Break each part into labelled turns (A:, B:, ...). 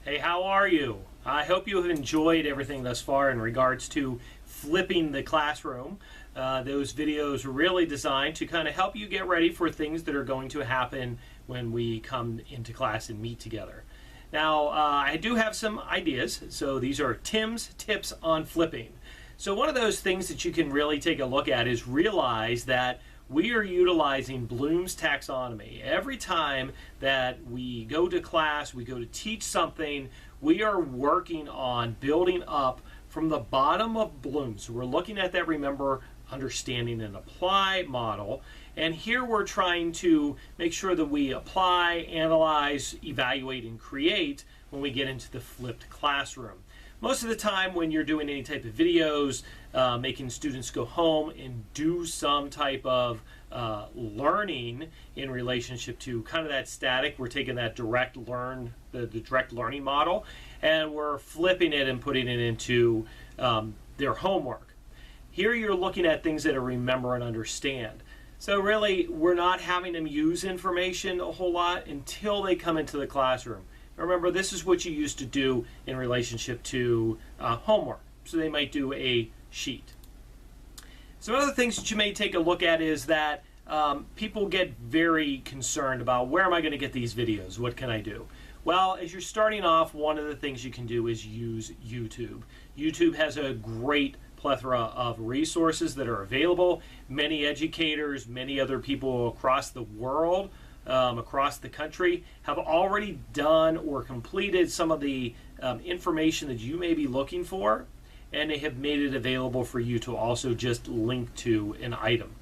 A: Hey, how are you? I hope you have enjoyed everything thus far in regards to flipping the classroom. Those videos are really designed to kind of help you get ready for things that are going to happen when we come into class and meet together. Now, I do have some ideas. So these are Tim's tips on flipping. So one of those things that you can really take a look at is realize that we are utilizing Bloom's taxonomy. Every time that we go to class, we go to teach something, we are working on building up from the bottom of Bloom. So we're looking at that, remember, understanding and apply model. And here we're trying to make sure that we apply, analyze, evaluate, and create when we get into the flipped classroom. Most of the time when you're doing any type of videos, making students go home and do some type of learning in relationship to kind of that static, we're taking that direct direct learning model, and we're flipping it and putting it into their homework. Here you're looking at things that are remember and understand. So really, we're not having them use information a whole lot until they come into the classroom. Remember, this is what you used to do in relationship to homework. So they might do a sheet. Some other things that you may take a look at is that people get very concerned about, where am I going to get these videos? What can I do? Well, as you're starting off, one of the things you can do is use YouTube. YouTube has a great plethora of resources that are available. Many educators, many other people across the world, across the country, have already done or completed some of the information that you may be looking for, and they have made it available for you to also just link to an item.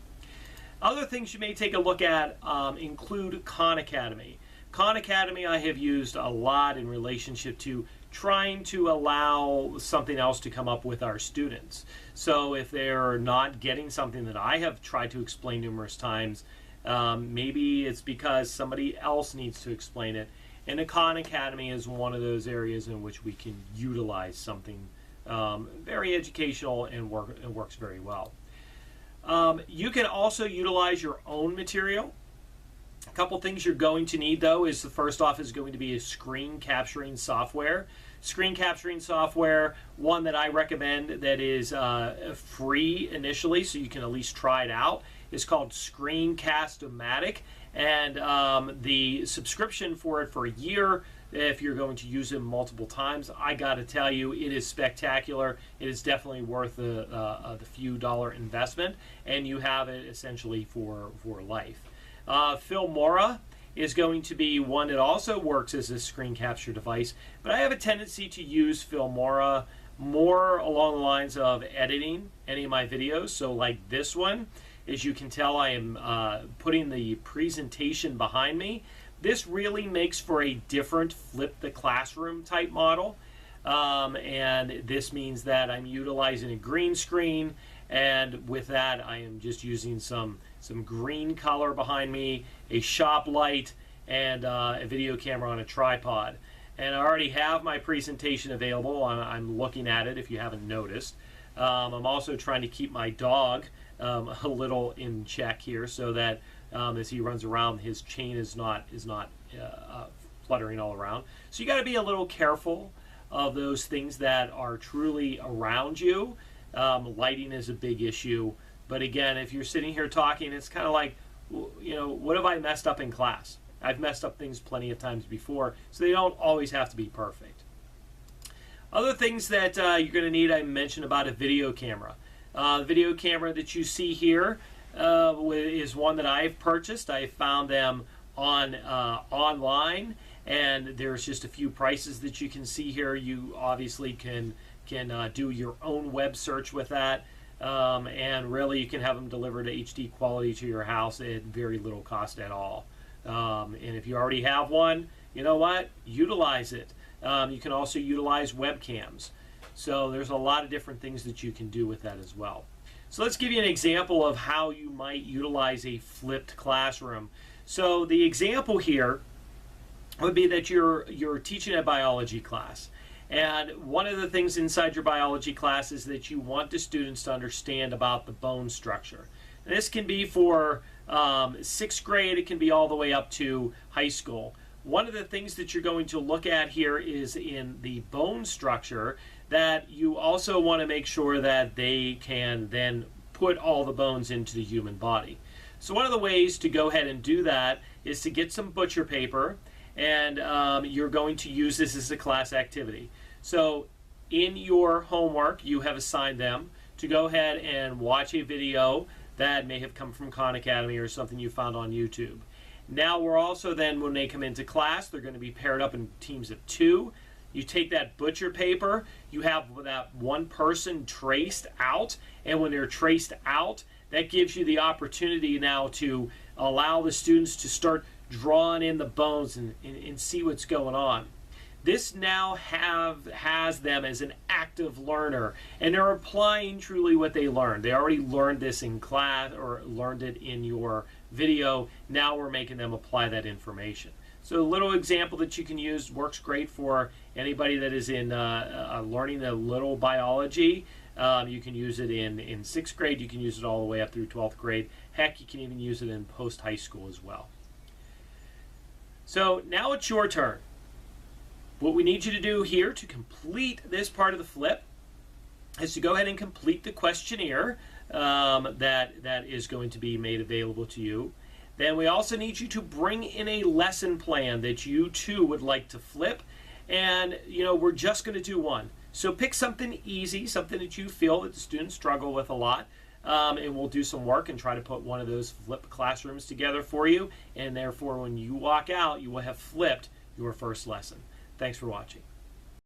A: Other things you may take a look at include Khan Academy. Khan Academy I have used a lot in relationship to trying to allow something else to come up with our students. So if they're not getting something that I have tried to explain numerous times, maybe it's because somebody else needs to explain it. And the Khan Academy is one of those areas in which we can utilize something very educational and works very well. You can also utilize your own material. A couple things you're going to need, though, is the first off is going to be a screen capturing software. Screen capturing software, one that I recommend that is free initially, so you can at least try it out, is called Screencast-O-Matic, and the subscription for it for a year, if you're going to use it multiple times, I got to tell you, it is spectacular. It is definitely worth the few dollar investment, and you have it essentially for life. Filmora is going to be one that also works as a screen capture device, but I have a tendency to use Filmora more along the lines of editing any of my videos. So like this one, as you can tell, I am putting the presentation behind me. This really makes for a different flip the classroom type model, and this means that I'm utilizing a green screen, and with that I am just using some green color behind me, a shop light, and a video camera on a tripod. And I already have my presentation available. I'm looking at it if you haven't noticed. I'm also trying to keep my dog a little in check here, so that as he runs around, his chain is not fluttering all around. So you got to be a little careful of those things that are truly around you. Lighting is a big issue. But again, if you're sitting here talking, it's kind of like, what have I messed up in class? I've messed up things plenty of times before, so they don't always have to be perfect. Other things that you're going to need, I mentioned about a video camera. The video camera that you see here is one that I've purchased. I found them online, and there's just a few prices that you can see here. You obviously can do your own web search with that. And really you can have them delivered to HD quality to your house at very little cost at all. And if you already have one, you know what? Utilize it. You can also utilize webcams. So there's a lot of different things that you can do with that as well. So let's give you an example of how you might utilize a flipped classroom. So the example here would be that you're teaching a biology class. And one of the things inside your biology class is that you want the students to understand about the bone structure. And this can be for 6th grade, it can be all the way up to high school. one of the things that you're going to look at here is in the bone structure, that you also want to make sure that they can then put all the bones into the human body. So one of the ways to go ahead and do that is to get some butcher paper, and you're going to use this as a class activity. So in your homework, you have assigned them to go ahead and watch a video that may have come from Khan Academy or something you found on YouTube. Now we're also then, when they come into class, they're going to be paired up in teams of 2. You take that butcher paper, you have that one person traced out, and when they're traced out, that gives you the opportunity now to allow the students to start drawing in the bones and see what's going on. This now has them as an active learner, and they're applying truly what they learned. They already learned this in class or learned it in your video. Now we're making them apply that information. So a little example that you can use, works great for anybody that is in learning a little biology. You can use it in 6th grade. You can use it all the way up through 12th grade. Heck, you can even use it in post-high school as well. So now it's your turn. What we need you to do here to complete this part of the flip is to go ahead and complete the questionnaire that is going to be made available to you. Then we also need you to bring in a lesson plan that you too would like to flip. And, you know, we're just going to do one. So pick something easy, something that you feel that the students struggle with a lot. And we'll do some work and try to put one of those flip classrooms together for you. And therefore, when you walk out, you will have flipped your first lesson. Thanks for watching.